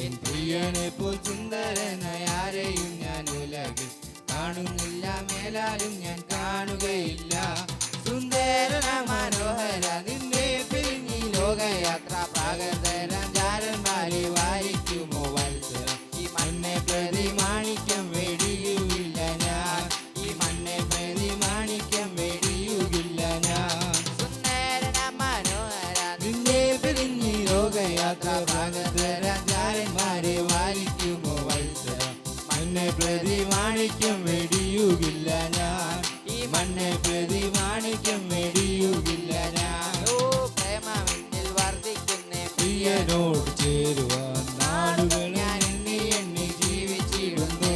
N പ്രിയനെ പോൽ സുന്ദരനായാരെയും ഞാൻ ഉലകിൽ കാണുന്നില്ല, മേലാലും ഞാൻ കാണുകയില്ല. സുന്ദരന മനോഹര നിന്നെ പിരിഞ്ഞി ലോകയാത്ര പ്രാകൃതരാം ജാരന്മാരെ വാരിക്കുമോ വത്സരം. ഈ മണ്ണെ പ്രതി മാണിക്യം വെടിയുകില്ല ഞാൻ, ഈ മണ്ണെ പ്രതി മാണിക്യം വെടിയുകില്ല ഞാൻ. സുന്ദരന മനോഹര നിന്നെ പിരിഞ്ഞി ലോകയാത്ര പ്രാകൃതരാം ജാരന്മാരെ വാരിക്കുമോ വത്സരം. മണ്ണെ പ്രതി മാണിക്യം വെടിയുകില്ല ഞാൻ, ഈ മണ്ണെ പ്രതി മാണിക്യം വെടിയുകില്ല ഞാൻ. ഓ പ്രേമമെന്നിൽ വർദ്ധിക്കുന്നേ പ്രിയനോട് ചേരുവാൻ നാടുകൾ ഞാൻ എണ്ണി എണ്ണി ജീവിച്ചിടുന്നു.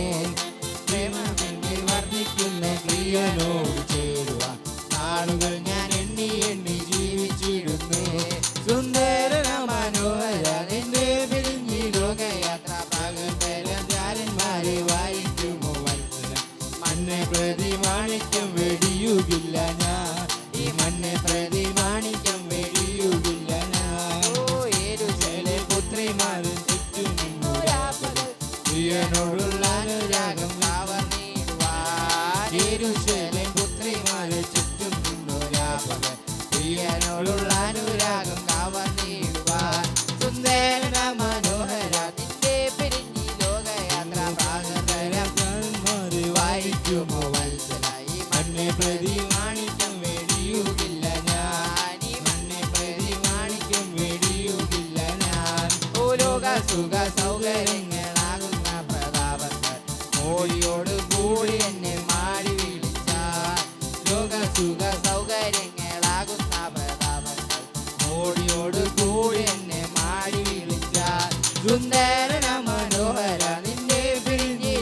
പ്രേമമെന്നിൽ വർദ്ധിക്കുന്ന പ്രിയനോട് ചേരുവാൻ നാടുകൾ ഞാൻ എണ്ണി എണ്ണി ജീവിച്ചിടുന്നു. സുന്ദരന മനോഹര നിന്നെ പിരിഞ്ഞി ലോകയാത്ര പ്രാകൃതരാം ജാരന്മാരെ വായിക്കുമോ വത്സരം. മണ്ണെ പ്രതി മാണിക്യം വെടിയുകില്ല ഞാൻ, ഈ മണ്ണെ പ്രതി മാണിക്യം വെടിയുകില്ല ഞാൻ. ഓ യെരൂശലേം പുത്രിമാരും ചുറ്റും നിന്നു രാപ്പകൽ പ്രിയനോടുള്ള അനുരാഗം കവർന്നിടുവാൻ. യെരൂശലേം പുത്രിമാരെ ചുറ്റും നിന്നു രാപ്പകൽ പ്രിയനോടുള്ള അനുരാഗം കവർന്നിടുവാൻ. സുന്ദരന മനോഹര നിന്നെ പിരിഞ്ഞി ലോകയാത്ര പ്രാകൃതരാം ജാരന്മാരെ വായിക്കുമോ വത്സല. ഈ മണ്ണെ പ്രതി മാണിക്യം വെടിയുകില്ല ഞാൻ, ഈ മണ്ണെ പ്രതി മാണിക്യം വെടിയുകില്ല ഞാൻ. ഓ ലോക സുഖ സൗകര്യങ്ങളാകുന്ന പ്രതാപങ്ങൾ മോടിയോട് കൂടി എന്നെ മാടി വിളിച്ചാൽ. ലോക സുഖ സൗകര്യങ്ങളാകുന്ന പ്രതാപങ്ങൾ മോടിയോട് കൂടി എന്നെ മാടി വിളിച്ചാൽ. സുന്ദരന മനോഹര നിന്നെ പിരിഞ്ഞി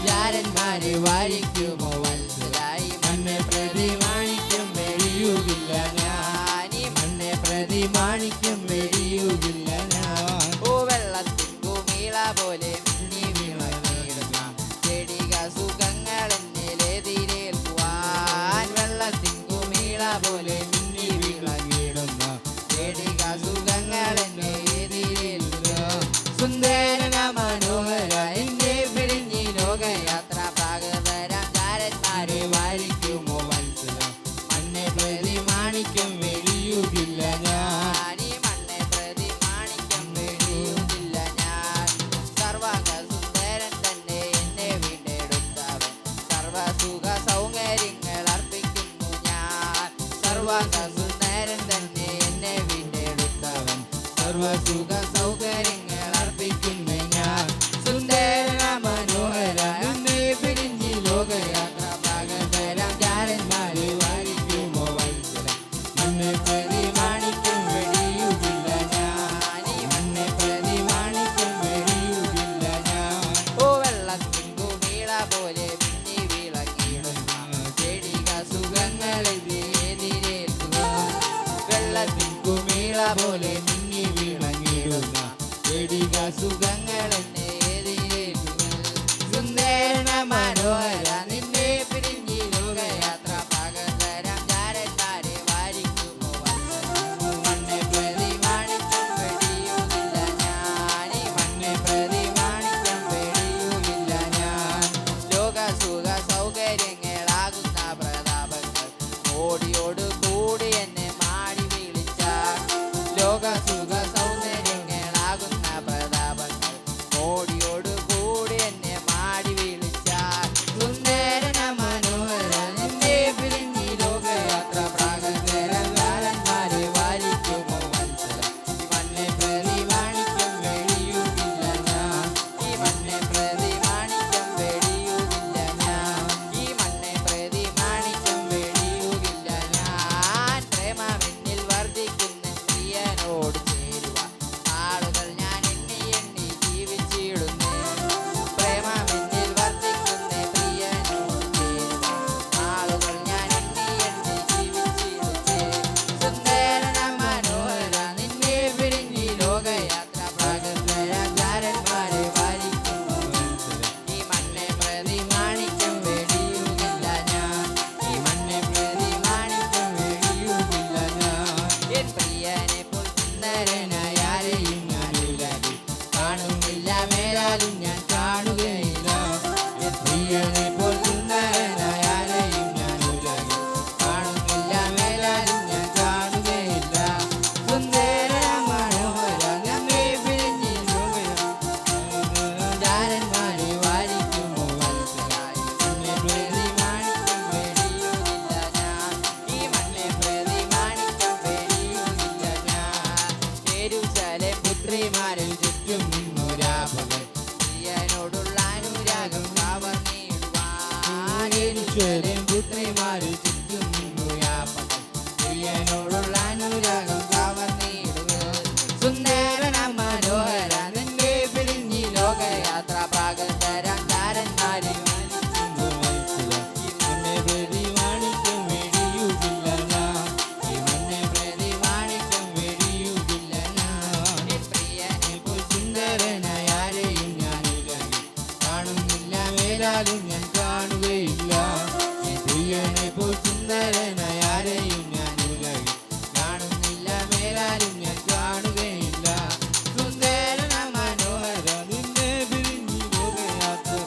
ജാരന്മാരെ വാരിക്കുമോ വത്സലായി. മണ്ണെ പ്രതി മാണിക്യം വെടിയുകില്ല ഞാൻ, ഈ മണ്ണെ പ്രതി മാണിക്യം വെടിയുകില്ല ഞാൻ. ഓ വെള്ളത്തിൻ കുമിള പോലെ മിന്നി വിളങ്ങിടുന്ന ചെടിക സുഖങ്ങൾ എന്നിലെതിരേൽക്കുവാൻ. വെള്ളത്തിൻ കുമിള പോലെ മിന്നി വിളങ്ങിടുന്ന ചെടിക സുഖങ്ങൾ എന്നെ എതിരേൽക്കുക. സുന്ദരന മനോഹര എന്നെ പിരിഞ്ഞി ലോകയാത്ര പ്രാകൃതരാം ജാരന്മാരെ വാരിക്കുമോ വത്സരം. മണ്ണെ പ്രതി മാണിക്യം വെടിയുകില്ല ഞാൻ, ഈ മണ്ണെ പ്രതി മാണിക്യം വെടിയുകില്ല ഞാൻ. സർവക സുന്ദരൻ തന്നെ എന്നെ വീണ്ടെടുത്തവൻ, സർവസുഖ സൗകര്യങ്ങൾ അർപ്പിക്കുന്നു ഞാൻ. സർവക സുന്ദരൻ തന്നെ എന്നെ വീണ്ടെടുത്തവൻ, സർവസുഖ സൗകര്യങ്ങൾ അർപ്പിക്കുന്നു ഞാൻ. സുന്ദരന മനോഹര നിന്നെ പിരിഞ്ഞി ലോകയാത്ര പ്രാകൃതരാം ജാരന്മാരെ വാരിക്കുമോ വത്സരം. മണ്ണെ പ്രതി മാണിക്യം വെടിയുകില്ല ഞാൻ, ഈ മണ്ണെ പ്രതി മാണിക്യം വെടിയുകില്ല ഞാൻ. ഓ വെള്ളത്തിൻ കുമിള പോലെ മിന്നി വിളങ്ങിടുന്ന ചെടിക സുഖങ്ങൾ എതിരേൽക്കുക. വെള്ളത്തിൻ കുമിള പോലെ മിന്നി വിളങ്ങിടുന്ന ചെടിക സുഖങ്ങൾ എന്നെ എതിരേൽക്കുക. സുന്ദരന മനോഹര നിന്നെ പിരിഞ്ഞി ലോകയാത്ര പ്രാകൃതരാം ജാരന്മാരെ വാരിക്കുമോ വത്സരം. മണ്ണെ പ്രതി മാണിക്യം വെടിയുകില്ല ഞാൻ, ഈ മണ്ണെ പ്രതി മാണിക്യം വെടിയുകില്ല ഞാൻ. ലോക സുഖ സൗകര്യങ്ങളാകുന്ന പ്രതാപങ്ങൾ മോടിയോട് കൂടി എന്നെ മാടി വിളിച്ചാൽ. ലോക സുഖ സൗന്ദര്യങ്ങളാകുന്ന പ്രതാപങ്ങൾ മോടിയോട് കൂടി എന്നെ മാടി വിളിച്ചാൽ. സുന്ദര യെരൂശലേം പുത്രിമാരിൽ ചുറ്റും നിന്നു രാപകൽ പ്രിയനോടുള്ള അനുരാഗം കവർന്നിടുവാൻ യെരൂശലേം പുത്രിമാരിൽ ചുറ്റും നിന്നു രാപകൽ പ്രിയനോടുള്ള അനുരാഗം കവർന്നിടുവാൻ സുന്ദരനാം മനോഹര നിന്നെ പിരിഞ്ഞി ലോകയാത്ര പ്രാകൃതരാം താരന്മാരെ ഞാൻ കാണുകയില്ല പ്രിയനെ പോൽ സുന്ദരനായ ആരെയും ഞാൻ ഉലകിൽ കാണുന്നില്ല മേലാലും ഞാൻ കാണുകയില്ല സുന്ദരന മനോഹര നിന്നെ പിരിഞ്ഞി ലോകയാത്ര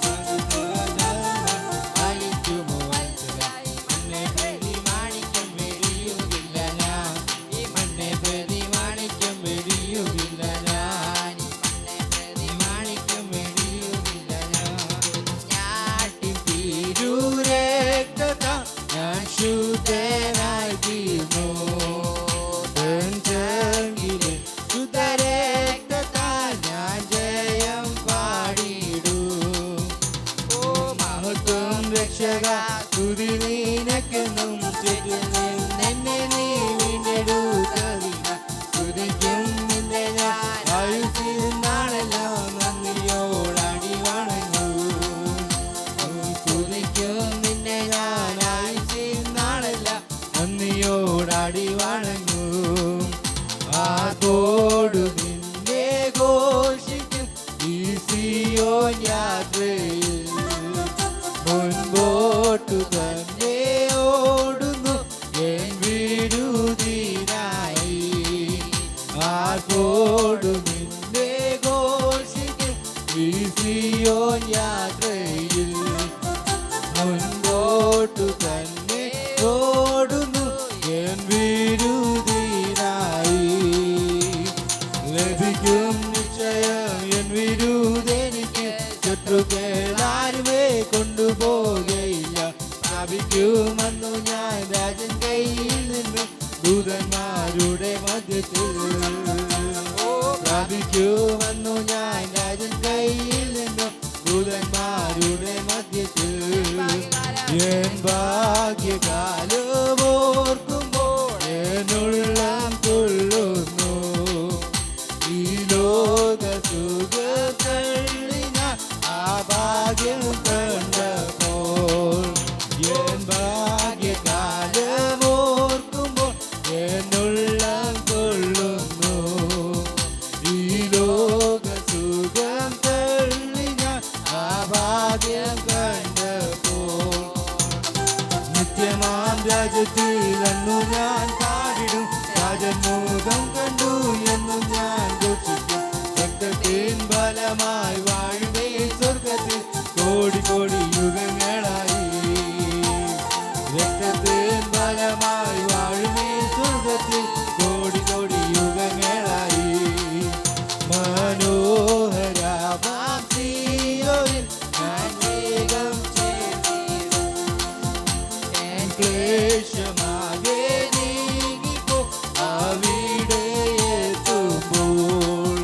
വലിക്കുമോ മണ്ണെ പ്രതി മാണിക്യം വെടിയുകില്ല ഞാൻ ഈ മണ്ണെ പ്രതി മാണിക്യം വെടിയുകില്ല ഞാൻ ഈ മണ്ണെ പ്രതി മാണിക്യം വെടിയുകില്ല ഞാൻ ശുദ്ധനായി തീർന്നു ശുദ്ധരക്തത്താൽ ഞാൻ ജയം പാടിയിടും ഓ മഹത്വം രക്ഷക സ്തുതി നിനക്കെന്നും എന്നെ നീ വീണ്ടെടുത്തതിന സ്തുതിക്കും നിന്നെ ഞാൻ ആയുസ്സിൽ നാളെല്ലാം നന്ദിയോടടി വണങ്ങൂ സ്തുതിക്കും നിന്നെ ഞാൻ ആയുസ്സിൽ നാളെല്ലാം നന്ദിയോടടി വണങ്ങും ആർപ്പോടു നിന്നെ ഘോഷിക്കും ഈ സിയോൻ യാത്രയിൽ മുൻപോട്ടു തന്നെ ഓടുന്നു എൻ വിടുതിനായി ആർപ്പോടു നിന്നെ ഘോഷിക്കും ഈ സിയോൻ യാത്രയിൽ മുൻപോട്ടു തന്നെ ഓടുന്നു എൻ വിരുദിനായി ലഭിക്കും നിശ്ചയം എൻ വിരുദെനിക്ക് ശത്രുക്കളാരുമേ കൊണ്ടുപോകയില്ല പ്രാപിക്കുമെന്നു ഞാൻ രാജൻ കയ്യിൽ നിന്നും ദൂതന്മാരുടെ മധ്യത്തിൽ പ്രാപിക്കുമെന്നു ഞാൻ രാജൻ കയ്യിൽ നിന്നും ദൂതന്മാരുടെ മധ്യത്തിൽ എൻ ഭാഗ്യകാലം ഓർക്കുമ്പോൾ എന്നുള്ളം കൊള്ളുന്നു ഈ ലോക സുഖത്തള്ളി ഞാൻ ആ ഭാഗ്യം കണ്ടപ്പോൾ എൻ ഭാഗ്യകാലം ഓർക്കുമ്പോൾ എന്നുള്ളം കൊള്ളുന്നു ഈ ലോക സുഖം തള്ളി ഞാൻ ആ ഭാഗ്യം കണ്ടപ്പോൾ നിത്യമാം രാജ്യത്തിൽ അന്നു ഞാൻ പാടിടും രാജമുഖം കണ്ടു എന്നും ഞാൻ ഘോഷിക്കും രക്തത്തിൻ ബലമായി വാഴുവേ സ്വർഗത്തിൽ കോടി കോടി യുഗങ്ങളായി രക്തത്തിൻ ബലമായി വാഴുവേ സ്വർഗത്തിൽ കോടി കോടി യുഗങ്ങളായി മനോഹരമാം സിയോനിൽ ഞാൻ വേഗം ക്ലേശമാകെ നീങ്ങിപ്പോ അവിടെ എത്തുമ്പോൾ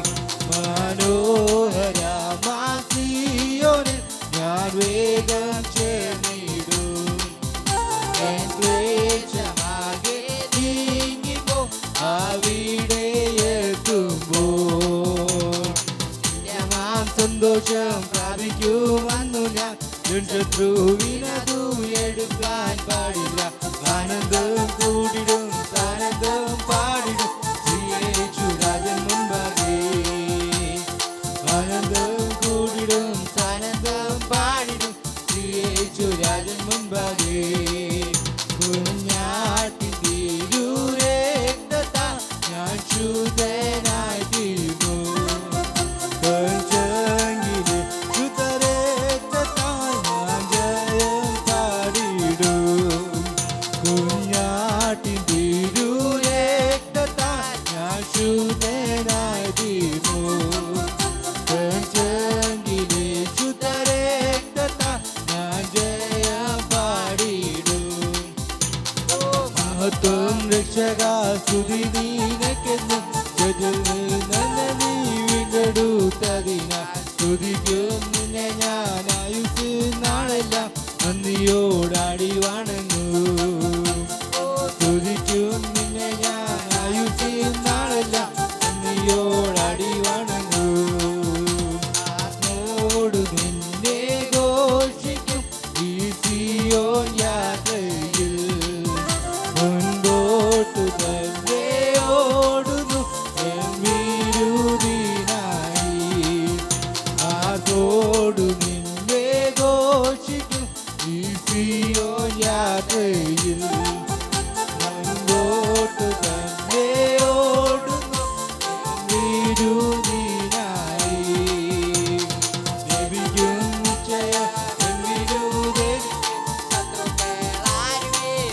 മനോഹരമാം സിയോനിൽ ഞാൻ വേഗം ചേർന്നിടും ക്ലേശമാകെ നീങ്ങിപ്പോ അവിടെ എത്തുമ്പോൾ സന്തോഷം പ്രാപിക്കുമെന്നു ഞാൻ ശത്രുവിനതു എടുക്കാൻ പാടില്ല ആനന്ദം കൂടിടും ആനന്ദം പാടിടും ശ്രീയേശു രാജൻ മുൻപാകെ ആനന്ദം കൂടിടും ആനന്ദം പാടിടും ശ്രീയേശു രാജൻ മുൻപാകെ കുഞ്ഞാട്ടിൻ തിരുരക്തത്താൽ ഞാൻ ശുദ്ധനായി തീർന്നു കുഞ്ഞാട്ടിൻ തിരുരക്തത്താൽ ഞാൻ ശുദ്ധനായി തീർന്നു ചങ്കിലെ ശുദ്ധരക്തത്താൽ ഞാൻ ജയം പാടിടും മഹത്വം രക്ഷക സ്തുതി നിനക്കെന്നും സ്തുതിക്കും നിന്നെ ഞാൻ ആയുസ് നാളെല്ലാം നന്ദിയോടാടി വണങ്ങൂ. സ്തുതിക്കും നിന്നെ ഞാൻ ആയുസ് നാളെല്ലാം നന്ദിയോടാടി വണങ്ങൂ. ആത്മോട് നിന്നെ ഘോഷിക്കും ഈ സിയോൻ യാത്രയിൽ. മുൻപോട്ടു തന്നെ ഓടുന്നു വിരുദിനായി. ആർപ്പോടു നിന്നെ ഘോഷിക്കും ഈ സിയോൻ യാത്രയിൽ. മുൻപോട്ടു തന്നെ ഓടുന്നു വിരുദിനായി. ലഭിക്കും നിശ്ചയം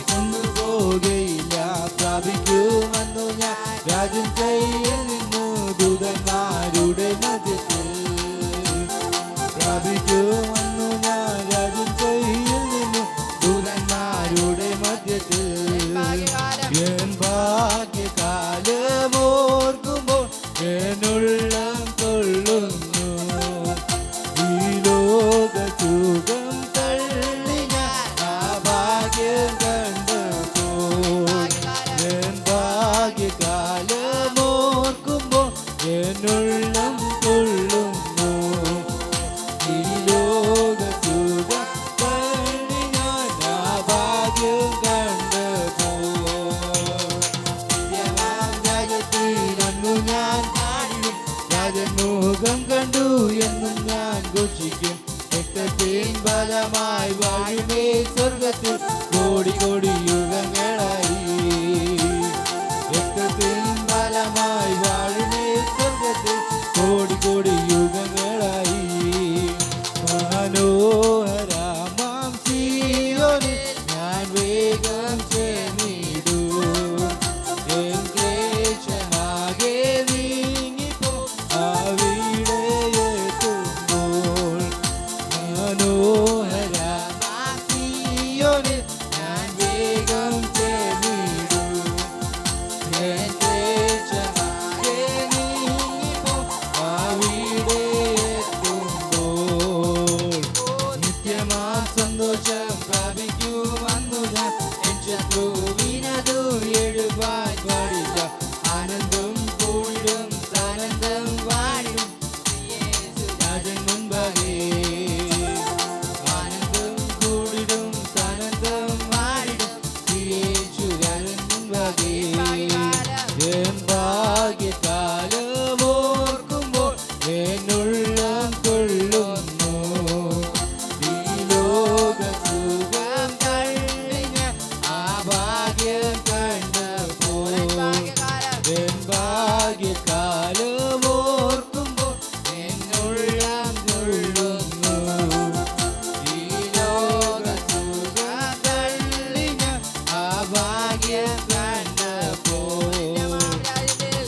കൊണ്ടുപോകയില്ല. പ്രാപിക്കുമെന്നു ഞാൻ രാജൻ കയ്യിൽ നിന്നു ദൂതന്മാരുടെ മധ്യത്തിൽ. പ്രാപിക്കുമെന്നു ഞാൻ രാജൻ കയ്യിൽ നിന്നു ദൂതന്മാരുടെ മധ്യത്തിൽ. എൻ ഭാഗ്യകാലമോർക്കുമ്പോൾ എന്നുള്ളം കൊള്ളുന്നു. ഈ ലോക സുഖം തള്ളി ഞാൻ ആ ഭാഗ്യം കണ്ടപ്പോൾ. എൻ ഭാഗ്യകാലമോർക്കുമ്പോൾ എന്നുള്ളം കൊള്ളുന്നു. ഈ ലോക സുഖം തള്ളി ഞാൻ ആ ഭാഗ്യം കണ്ടപ്പോൾ. നിത്യമാം രാജ്യത്തിൽ അന്നു ഞാൻ പാടിയും രാജൻ മുഖം കണ്ടു എന്നും ഞാൻ ഘോഷിക്കും. രക്തത്തിൻ ബലമായി വാഴുമേ സ്വർഗത്തിൽ കോടി കോടി യുഗങ്ങളായി. രക്തത്തിൻ ബലമായി വാഴുമേ സ്വർഗത്തിൽ കോടി കോടി യുഗങ്ങളായി. മനോഹരമാം സിയോനിൽ ഞാൻ വേഗം ചേർന്നിടും. എൻ ക്ലേശമാകെ നീങ്ങിപ്പോ അവിടെ എത്തുമ്പോൾ. മനോഹരമാം സിയോനിൽ ഞാൻ വേഗം ചേർന്നിടും. എൻ ക്ലേശമാകെ നീങ്ങിപ്പോ അവിടെ എത്തുമ്പോൾ. നിത്യമാം സന്തോഷം പ്രാപിക്കുമെന്നു ഞാൻ എൻ ശത്രുവിനതു എഴുപാൻ പാടില്ല. ആനന്ദം കൂടിടും സാനന്ദം വാണിടും രാജൻ മുൻപാകെ. ആനന്ദം കൂടിടും സാനന്ദം വാണിടും രാജൻ മുൻപാകെ. എൻ ഭാഗ്യകാലമോർക്കുമ്പോൾ എന്നുള്ളം കൊള്ളുന്നു. ഈ ലോക സുഖം തള്ളി ഞാൻ ആ ഭാഗ്യം കണ്ടപ്പോൾ. എൻ ഭാഗ്യകാലമോർക്കുമ്പോൾ എന്നുള്ളം കൊള്ളുന്നു. ഈ ലോക സുഖം തള്ളി ഞാൻ ആ ഭാഗ്യം കണ്ടപ്പോൾ.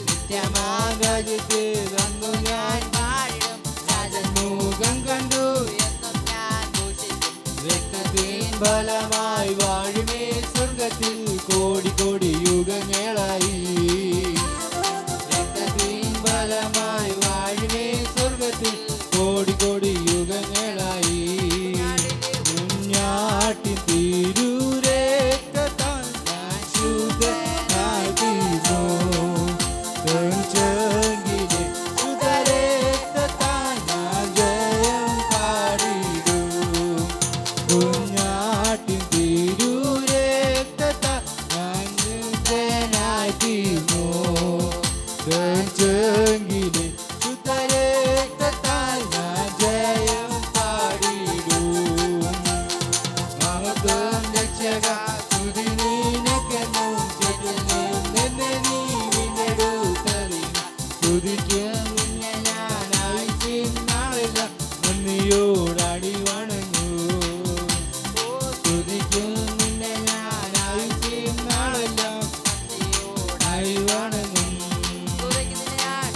നിത്യമാം രാജ്യത്തിൽ അന്നു ഞാൻ പാടിടും രാജൻ മുഖം കണ്ടു എന്നും ഞാൻ ഘോഷിക്കും. രക്തത്തിൻ ബലമായി വാഴുമേ സ്വർഗത്തിൽ കോടി കോടി യുഗങ്ങളായി. രക്തത്തിൻ ബലമായി വാഴുമേ സ്വർഗത്തിൽ കോടി കോടി യുഗങ്ങളായി. കുഞ്ഞാട്ടിൻ തിരുരക്തത്താൽ ഞാൻ ശുദ്ധനായിത്തീർന്നു. തൻ ചങ്കിലെ ശുദ്ധരക്തത്താൽ ഞാൻ ജയം പാടിടും. കുഞ്ഞാട്ടിൻ തിരുരക്തത്താൽ ഞാൻ ശുദ്ധനായിത്തീർന്നു. തൻ ചങ്കിലെ ശുദ്ധരക്തത്താൽ ഞാൻ ജയം പാടിടും. മഹത്വം രക്ഷക സ്തുതി നിനക്കെന്നും ചേറ്റിൽ നിന്നെ നീ വീണ്ടെടുത്തറിയും. സ്തുതിക്കും നിന്നെ ഞാൻ ആയുസ്സിൻ നാളെല്ലാം നന്ദിയോടാടി വണങ്ങൂ. സ്തുതിക്കും നിന്നെ ഞാൻ ആയുസ്സിൻ നാളെല്ലാം നന്ദിയോടാടി വണങ്ങും.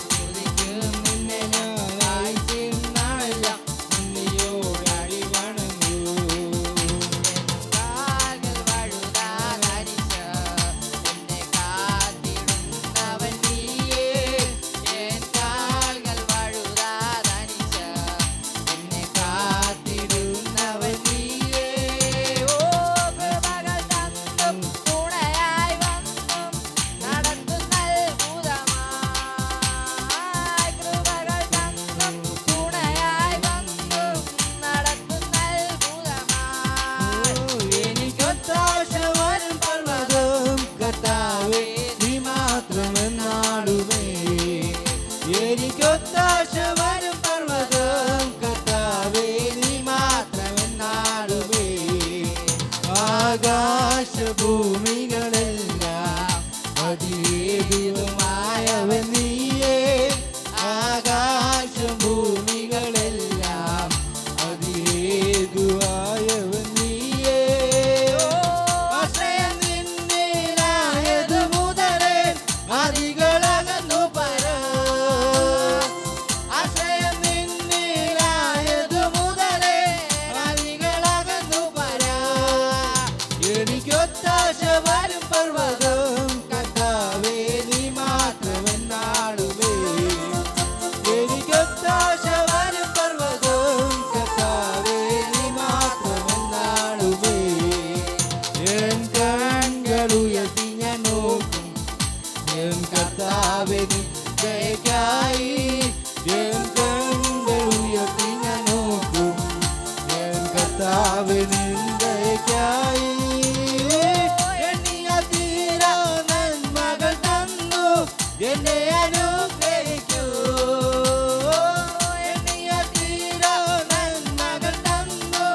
സ്തുതിക്കും നിന്നെ ഞാൻ ആയുസ്സിൻ നാളെല്ലാം നന്ദിയോടാടി വണങ്ങൂ. കാൽകൾ വഴുതാതരിച്ച എന്നെ കാത്തിടുന്നവൻ നീയേ. എൻ കാൽകൾ വഴുതാതരിച്ച എനിക്കൊത്താശ വരും പർവ്വതം കർത്താവേ നീ മാത്രമെന്നാളുമേ ആകാശഭൂമികളെല്ലാം അതിയേതുമായവൻ നീയേ ആകാശഭൂമികളെല്ലാം അതിയേതുവായവൻ നീയേ ആശ്രയം നിന്നിലായതു മുതലേ അതികളകന്നു പരാ ആശ്രയം നിന്നിലായതു മുതലേ അതികളകന്നു പരാ എനിക്കൊത്താശ വരും പർവ്വതം കർത്താവേ നീ മാത്രമെന്നാളുമേ എനിക്കൊത്താശ വരും പർവ്വതം കർത്താവേ നീ മാത്രമെന്നാളുമേ എൻ കണ്ണുകൾ ഉയർത്തി ഞാൻ നോക്കും എൻ കർത്താവേ നിന്ദയ്ക്കായി എൻ കണ്ണുകൾ ഉയർത്തി ഞാൻ നോക്കും എൻ കർത്താവേ നിന്ദയ്ക്കായി എണ്ണിയ തീരാ നന്മകൾ തന്നു എന്നെ അനുഗ്രഹിക്കൂ എണ്ണിയ തീരാ നന്മകൾ തന്നു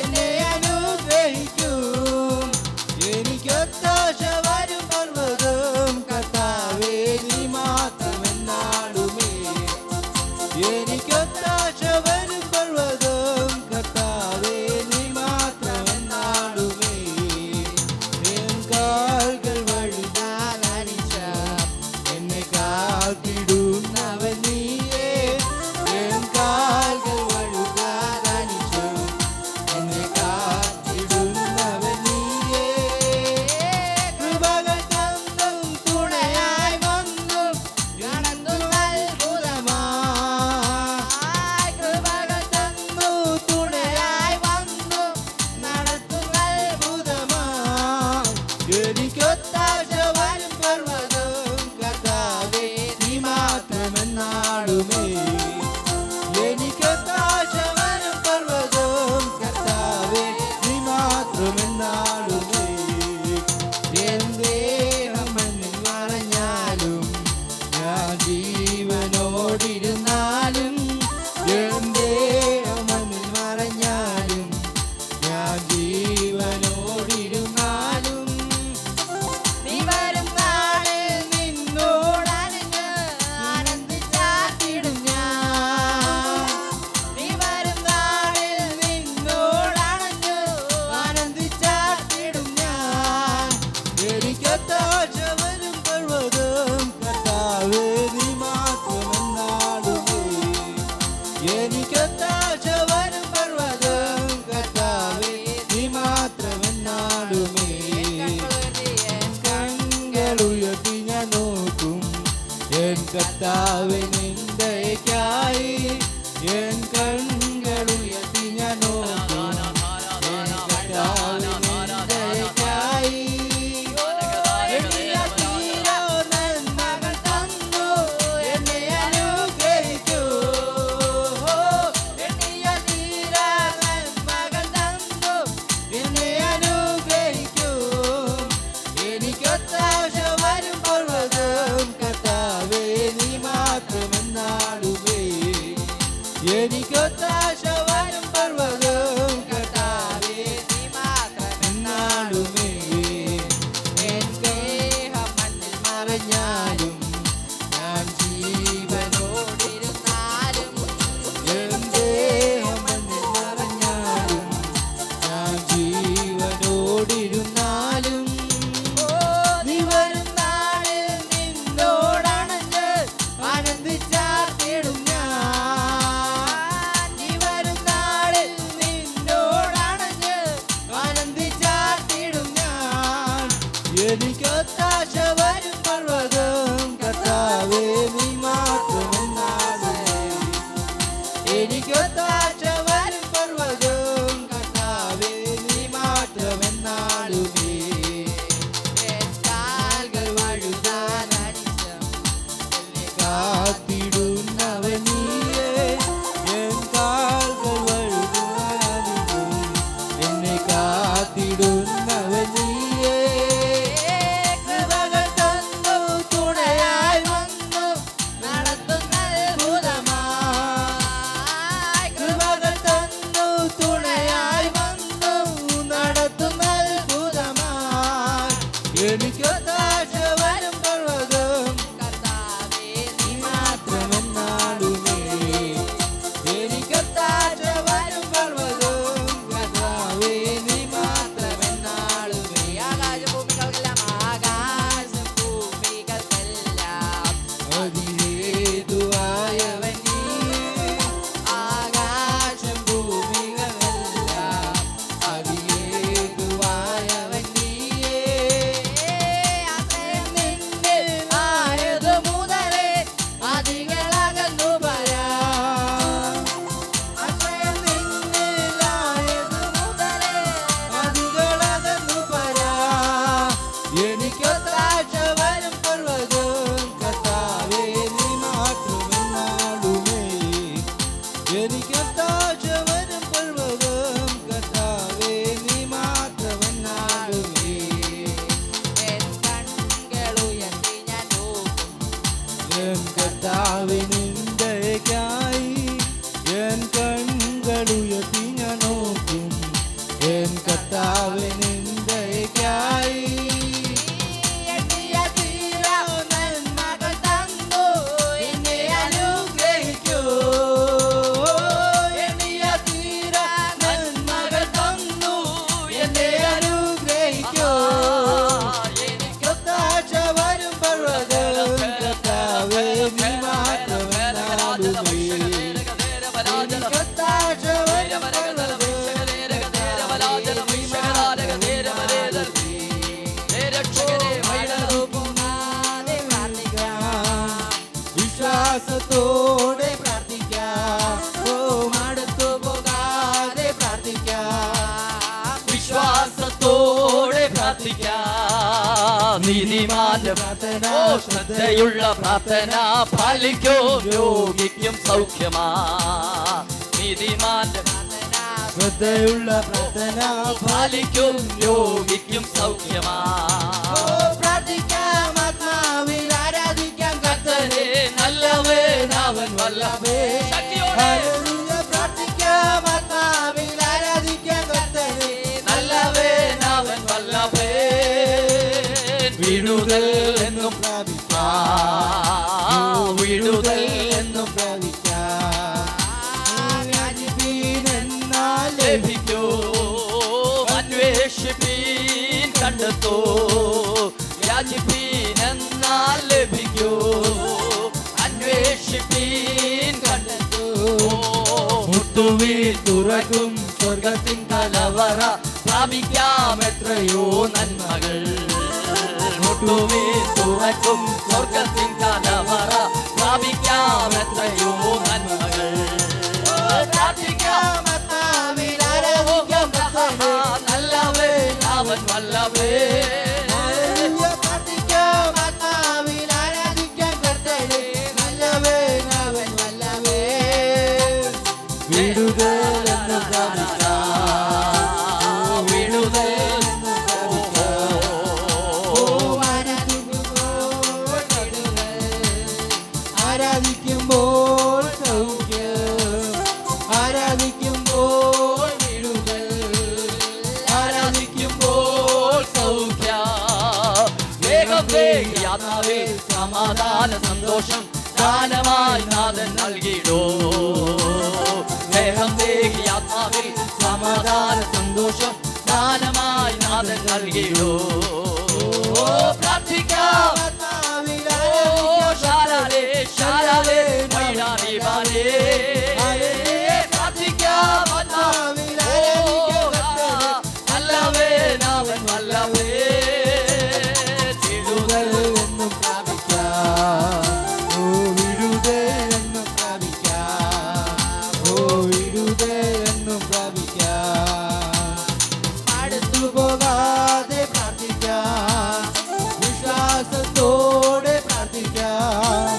എന്നെ അനുഗ്രഹിക്കൂ എനിക്കൊത്താശ വരും പർവ്വതം കർത്താവേ നീ മാത്രമെന്നാളുമേ എനിക്കൊത്താശ വരും പർവ്വതം കർത്താവേ നീ മാത്രമെന്നാളുമേ എൻ കാൽകൾ വഴുതാനടിച്ച എന്നെ കാത്തിടുന്നവൻ നീയേ എൻ കാൽകൾ വഴുതാനടിച്ച എന്നെ കാത്തിടുന്നവൻ നീയേ കൃപകൾ തന്നും തുണയായി വന്നു നടന്നു അത്ഭുതമായി കൃപകൾ തന്നു തുണയായി വന്നു നടത്തുന്ന അത്ഭുതമായി എനിക്കൊത്താശ വരും പർവ്വതം കർത്താവേ നീ മാത്രമെന്നാളുമേ എനിക്കൊത്താശ വരും പർവ്വതം കർത്താവേ നീ മാത്രമെന്നാളുമേ എൻ ദേഹം മണ്ണിൽ മറഞ്ഞാലും ഞാൻ ജീവനോടിരുന്നാലും എൻ ദേഹം മണ്ണിൽ മറഞ്ഞാലും ഞാൻ ജീവനോടിരുന്നാലും നീ വരും നാളിൽ നിന്നോടണഞ്ഞ് ആനന്ദിച്ചാട്ടിടും ഞാൻ നീ വരും നാളിൽ നിന്നോടണഞ്ഞ് ആനന്ദിച്ചാട്ടിടും ഞാൻ എനിക്കൊത്താശ വരും പർവ്വതം കർത്താവേ നീ മാത്രമെന്നാളുമേ എനിക്കൊത്താശ വരും പർവ്വതം കർത്താവേ നീ മാത്രമെന്നാളുമേ കണ്ണുകൾ ഉയർത്തി ഞാൻ നോക്കും എൻ കർത്താവേ നിന്ദയ്ക്കായി എൻ കണ്ണുകൾ ഉയർത്തി ഞാൻ നോക്കും എൻ കർത്താവേ നിന്ദയ്ക്കായി എണ്ണിയ തീരാ നന്മകൾ തന്നു എന്നെ അനുഗ്രഹിക്കൂ എണ്ണിയ തീരാ നന്മകൾ തന്നു എന്നെ അനുഗ്രഹിക്കൂ എനിക്കൊത്താശ വരും പർവ്വതം കർത്താവേ നീ മാത്രമെന്നാളുമേ എനിക്കൊത്താശ വരും പർവ്വതം കർത്താവേ നീ മാത്രമെന്നാളുമേ എൻ ദേഹം മണ്ണിൽ മറഞ്ഞാലും ഞാൻ ജീവനോടിരുന്നാലും എൻ ദേഹം മണ്ണിൽ മറഞ്ഞാലും ഞാൻ ജീവനോടിരുന്നാലും നീ വരും നാളിൽ നിന്നോടണഞ്ഞ് ആനന്ദിച്ചാട്ടിടും ഞാൻ നീ വരും കർത്താവേ നിന്ദയ്ക്കായി എൻ കണ്ണുകളുയർത്തി ഞാൻ നോക്കും. എൻ കർത്താവേ നിന്ദയ്ക്കായി എണ്ണിയ തീരാ നന്മകൾ തന്നു എന്നെ അനുഗ്രഹിക്കൂ. എണ്ണിയ തീരാ നന്മകൾ തന്നു എന്നെ അനുഗ്രഹിക്കൂ. ഒത്താശ വരും പർവ്വതം കർത്താവേ നീ മാത്രമെന്നാലുമേ. ഒത്താശ വരും വിശ്വാസത്തോടെ പ്രാർത്ഥിക്കാം. ഓ മടുത്തു പോകാതെ പ്രാർത്ഥിക്കാം. വിശ്വാസത്തോടെ പ്രാർത്ഥിക്കാം. നീതിമാന്റെ പ്രാർത്ഥന ശ്രദ്ധയുള്ള പ്രാർത്ഥന ഫലിക്കും രോഗിക്കും സൗഖ്യമാ. നീതിമാന്റെ ശ്രദ്ധയുള്ള പ്രാർത്ഥന ഫലിക്കും രോഗിക്കും സൗഖ്യമാ. പ്രാർത്ഥിക്കാം, ആത്മാവിൽ ആരാധിക്കാം കർത്തനെ. നല്ലവൻ അവൻ വല്ലഭൻ. ഹല്ലേലൂയ. പ്രാർത്ഥിക്കാം, ആത്മാവിൽ ആരാധിക്കാം കർത്തനെ. നല്ലവൻ അവൻ വല്ലഭൻ. വിടുതൽ എന്നും പ്രാപിക്കാം. വിടുതൽ എന്നും പ്രാപിക്കാം. യാചിപ്പീനെന്നാൽ ലഭിക്കൂ. അന്വേഷിപ്പീൻ കണ്ടെത്തൂ. യാചിപ്പീൻ എന്നാൽ ലഭിക്കൂ. അന്വേഷിപ്പീൻ കണ്ടെത്തൂ. മുട്ടുവീൽ തുറക്കും സ്വർഗത്തിൻ കലവറ പ്രാപിക്കാം എത്രയോ നന്മകൾ. മുട്ടുവീൽ തുറക്കും സ്വർഗത്തിൻ കലവറ പ്രാപിക്കാം എത്രയോ നന്മകൾ. പ്രാർത്ഥിക്കാം, ആത്മാവിൽ ആരാധിക്കാം കർത്തനെ. നല്ലവൻ അവൻ വല്ലഭൻ. ഹല്ലേലൂയ. പ്രാർത്ഥിക്കാം, ആത്മാവിൽ ആരാധിക്കാം കർത്തനെ. നല്ലവൻ അവൻ വല്ലഭൻ. വിടുതൽ എന്ന് പ്രാപിക്കാം. വിടുതൽ എന്ന് പ്രാപിക്കാം. ഓ ആരാധിക്കുമ്പോൾ വിടുതൽ. ആരാധിക്കുമ്പോൾ സൗഖ്യം. ആരാധിക്കുമ്പോൾ വിടുതൽ. ആരാധിക്കുമ്പോൾ സൗഖ്യം. വേഗം ആത്മാവേ സമാധാന സന്തോഷം ദാനമായി നാഥൻ നൽകിയിടോ. വേഗം ആത്മാവിൽ സമാധാന സന്തോഷം ദാനമായി നാഥൻ നൽകിയിടോ. പ്രാർത്ഥിക്കാം. ആത്മാവിൽ ഓ ആരാധിക്കാം ശാലാലേ ശാലാലേ മൈനാനി ബാലേ. പ്രാർത്ഥിക്കാം. ആത്മാവിൽ ആരാധിക്കാം കർത്തനെ. നല്ലവൻ അവൻ വല്ലഭൻ. വിടുതൽ എന്നും പ്രാപിക്കാം. ഓ വിടുതൽ എന്നും പ്രാപിക്കാം. ഓ വിടുതൽ എന്നും പ്രാപിക്കാം. അടുത്തു പോകാതെ പ്രാർത്ഥിക്കാം. വിശ്വാസത്തോടെ പ്രാർത്ഥിക്കാം.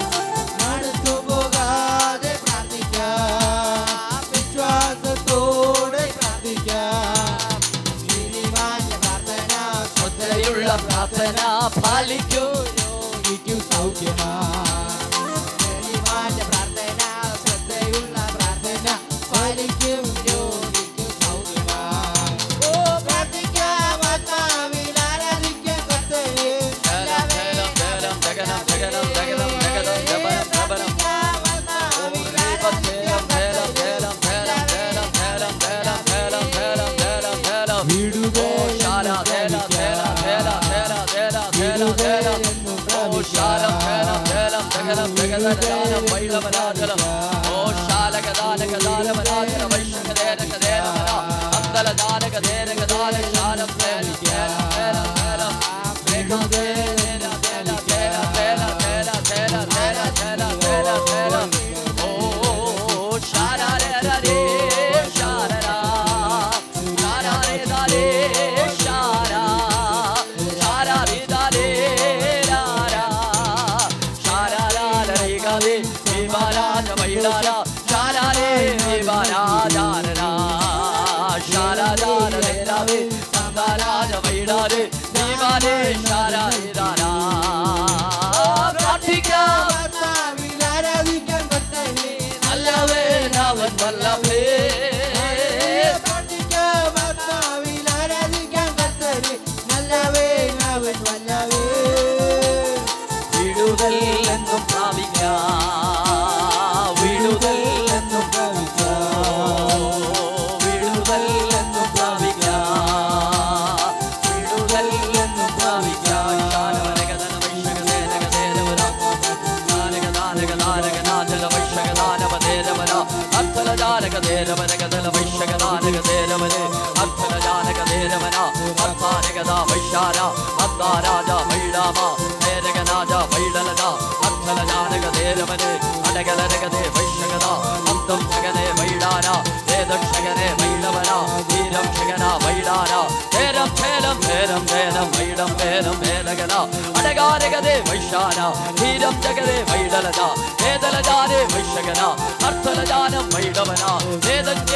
അടുത്തു പോകാതെ പ്രാർത്ഥിക്കാം. വിശ്വാസത്തോടെ പ്രാർത്ഥിക്കാം. നീതിമാന്റെ പ്രാർത്ഥന ശ്രദ്ധയുള്ള പ്രാർത്ഥന ഫലിക്കൂ രോഗിക്കു സൗഖ്യമാണ്. നീതിമാന്റെ പ്രാർത്ഥന ശ്രദ്ധയുള്ള പ്രാർത്ഥന ഫലിക്കും രോഗിക്കു സൗഖ്യമാണ്. ഓ പ്രാർത്ഥിക്കാം, ആത്മാവിൽ ആരാധിക്കാം കർത്തനെ. പ്രാർത്ഥിക്കാം, ആത്മാവിൽ ആരാധിക്കാം കർത്തനെ. വിടുതൽ എന്നും പ്രാർത്ഥിക്കാം. ജാനകദേരവനകദല വൈശ്യകദാനകദേരവനെ അർത്ഥന ജാനകദേരവന അർത്ഥാനകദ വൈശാല അത്താരാജ വൈഡാമ നേരകനാജ വൈഡലജ അർത്ഥന ജാനകദേരവനെ അടകലരകദേ വൈശ്യകദ അന്തം ശകനെ വൈഡാന വേദക്ഷകനെ വൈഡവന ധീരം ശകന വൈഡാന ധേരം ധേരം ധേരം ധേരം വൈഡം ധേരം വേദകന അടകാരകദേ വൈശാന ധീരം ജഗദേ വൈഡലജ വേദലജാനേ വൈശ്യകന അർത്ഥലജാനം വൈഡവന വേദജ്ഞ